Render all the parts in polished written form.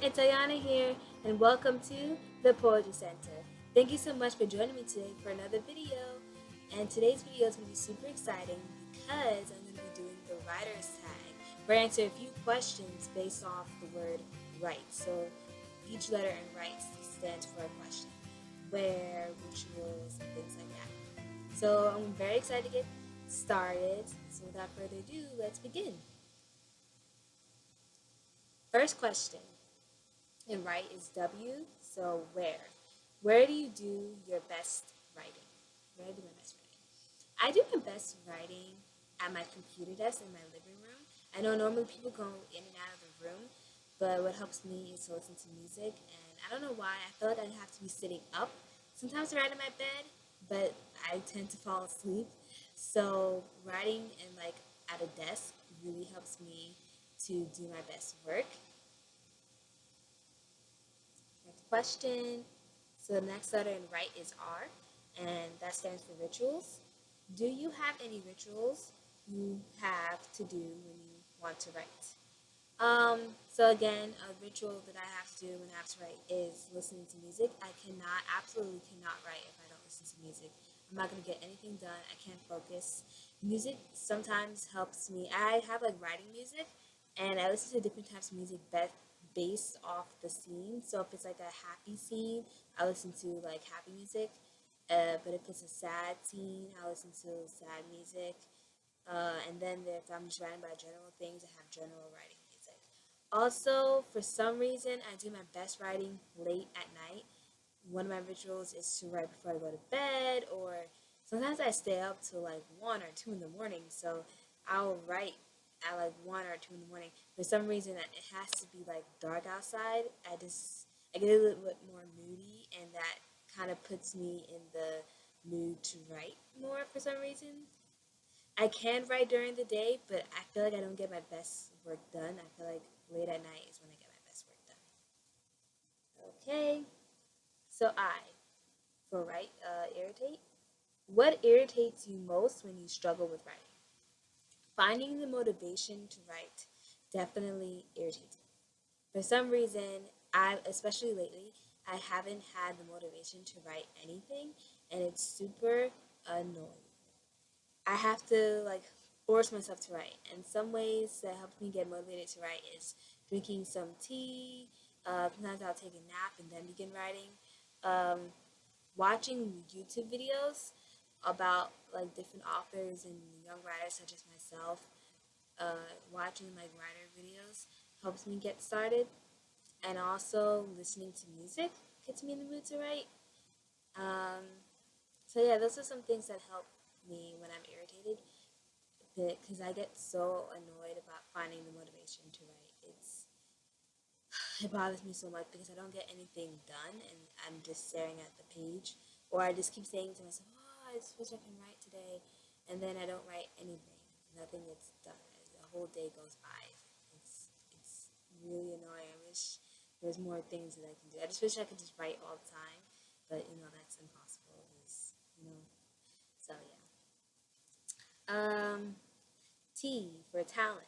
it's Ayana here, and welcome to the Poetry Center. Thank you so much for joining me today for another video. And today's video is going to be super exciting because I'm going to be doing the writer's tag, where I answer a few questions based off the word write. So each letter in write stands for a question, where, rituals, and things like that. So I'm very excited to get started. So without further ado, let's begin. First question. And write is W, so where? Where do you do your best writing? Where do I do my best writing? I do my best writing at my computer desk in my living room. I know normally people go in and out of the room, but what helps me is to listen to music, and I don't know why, I feel like I have to be sitting up sometimes to write in my bed, but I tend to fall asleep. So writing in like at a desk really helps me to do my best work. Next question. So the next letter in write is R, and that stands for rituals. Do you have any rituals you have to do when you want to write? So again, a ritual that I have to do when I have to write is listening to music. I absolutely cannot write if I don't listen to music. I'm not going to get anything done. I can't focus. Music sometimes helps me. I have like writing music, and I listen to different types of music based off the scene. So if it's like a happy scene, I listen to like happy music. But if it's a sad scene, I listen to sad music. And then if I'm just writing about general things, I have general writing music. Also, for some reason, I do my best writing late at night. One of my rituals is to write before I go to bed, or sometimes I stay up till like 1 or 2 in the morning. So I'll write at like 1 or 2 in the morning. For some reason, it has to be like dark outside. I get a little bit more moody, and that kind of puts me in the mood to write more for some reason. I can write during the day, but I feel like I don't get my best work done. I feel like late at night is when I get my best work done. Okay, so I, for write, irritate. What irritates you most when you struggle with writing? Finding the motivation to write definitely irritates me. For some reason, especially lately, I haven't had the motivation to write anything, and it's super annoying. I have to like force myself to write. And some ways that helps me get motivated to write is drinking some tea. Sometimes I'll take a nap and then begin writing. Um, Watching YouTube videos about like different authors and young writers such as myself. Watching like writer videos helps me get started, and also listening to music gets me in the mood to write. Um, so yeah, those are some things that help me when I'm irritated because I get so annoyed about finding the motivation to write. It bothers me so much because I don't get anything done and I'm just staring at the page, or I just keep saying to myself, "Oh, I just wish I can write today," and then I don't write anything. Nothing gets done. The whole day goes by. It's really annoying. I wish there was more things that I can do. I just wish I could just write all the time, but that's impossible. Because so yeah. Um, T for talent.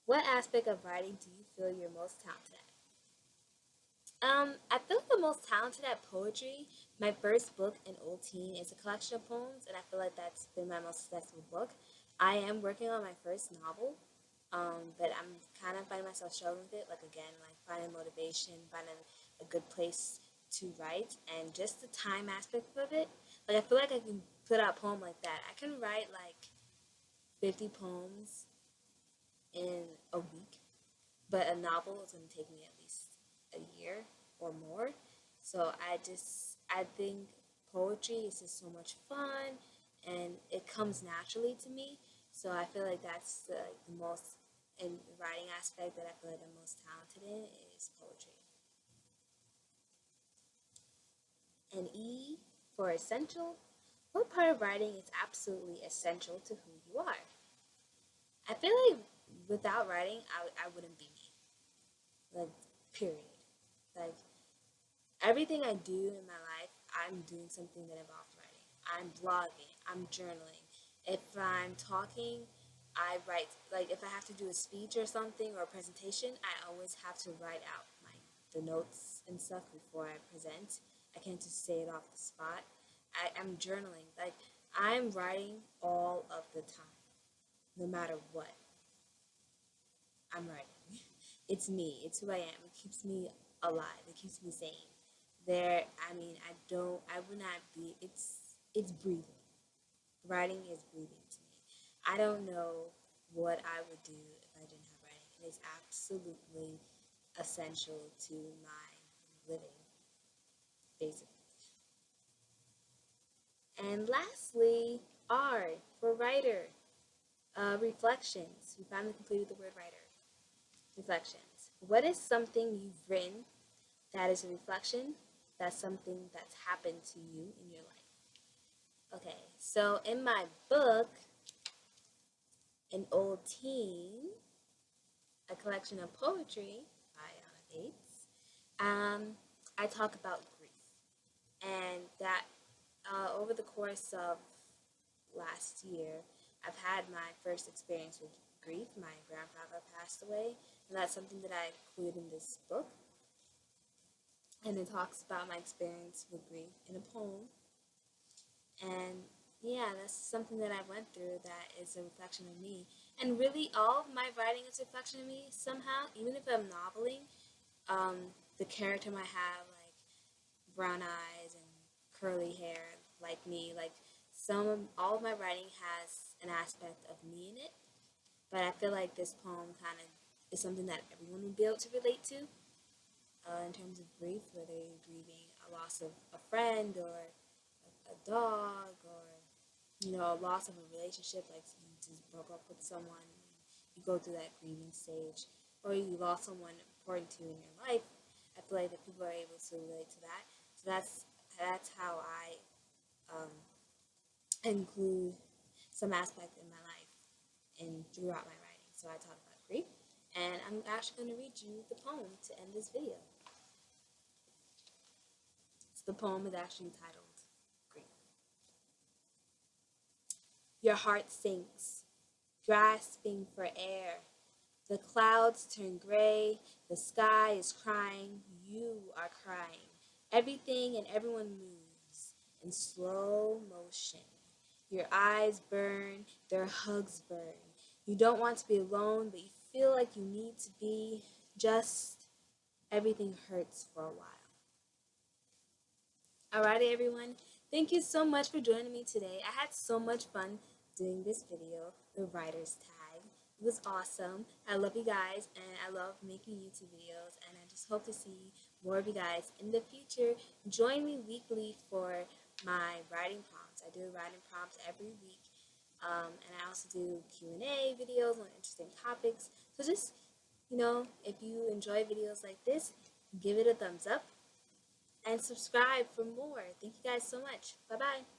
What aspect of writing do you feel you're most talented at? I feel the most talented at poetry. My first book, An Old Teen, is a collection of poems, and I feel like that's been my most successful book. I am working on my first novel, but I'm kind of finding myself struggling with it. Like again, like finding motivation, finding a good place to write, and just the time aspect of it. Like I feel like I can put out a poem like that. I can write like 50 poems in a week, but a novel is going to take me at least a year or more. So I think poetry is just so much fun, and it comes naturally to me. So I feel like that's the most in the writing aspect that I feel like I'm most talented in is poetry. And E for essential. What part of writing is absolutely essential to who you are? I feel like without writing, I wouldn't be me. Like, period. Like, everything I do in my life, I'm doing something that involves writing. I'm blogging, I'm journaling. If I'm talking, I write. Like, if I have to do a speech or something or a presentation, I always have to write out my the notes and stuff before I present. I can't just say it off the spot. I'm journaling. Like, I'm writing all of the time, no matter what. I'm writing. It's me. It's who I am. It keeps me alive. It keeps me sane. I would not be, it's breathing. Writing is breathing to me. I don't know what I would do if I didn't have writing. It is absolutely essential to my living, basically. And lastly, R for writer. Reflections. We finally completed the word writer. Reflections. What is something you've written that is a reflection? That's something that's happened to you in your life. Okay, so in my book, An Old Teen, a collection of poetry by Anna Bates, I talk about grief. And that over the course of last year, I've had my first experience with grief. My grandfather passed away, and that's something that I include in this book. And it talks about my experience with grief in a poem. And yeah, that's something that I went through that is a reflection of me. And really, all of my writing is a reflection of me somehow. Even if I'm noveling, the character might have like brown eyes and curly hair like me. Like all of my writing has an aspect of me in it. But I feel like this poem kind of is something that everyone would be able to relate to in terms of grief, whether you're grieving a loss of a friend or a dog or a loss of a relationship, like you just broke up with someone, you go through that grieving stage, or you lost someone important to you in your life. I feel like that people are able to relate to that. So that's how I include some aspect in my life and throughout my writing. So I talk about grief, and I'm actually going to read you the poem to end this video. So the poem is actually titled Grief. Your heart sinks, grasping for air. The clouds turn gray, the sky is crying, you are crying. Everything and everyone moves in slow motion. Your eyes burn, their hugs burn. You don't want to be alone, but you feel like you need to be. Just everything hurts for a while. Alrighty, everyone. Thank you so much for joining me today. I had so much fun doing this video, the writer's tag. It was awesome. I love you guys, and I love making YouTube videos, and I just hope to see more of you guys in the future. Join me weekly for my writing prompts. I do writing prompts every week, and I also do Q&A videos on interesting topics. So just, if you enjoy videos like this, give it a thumbs up and subscribe for more. Thank you guys so much. Bye-bye.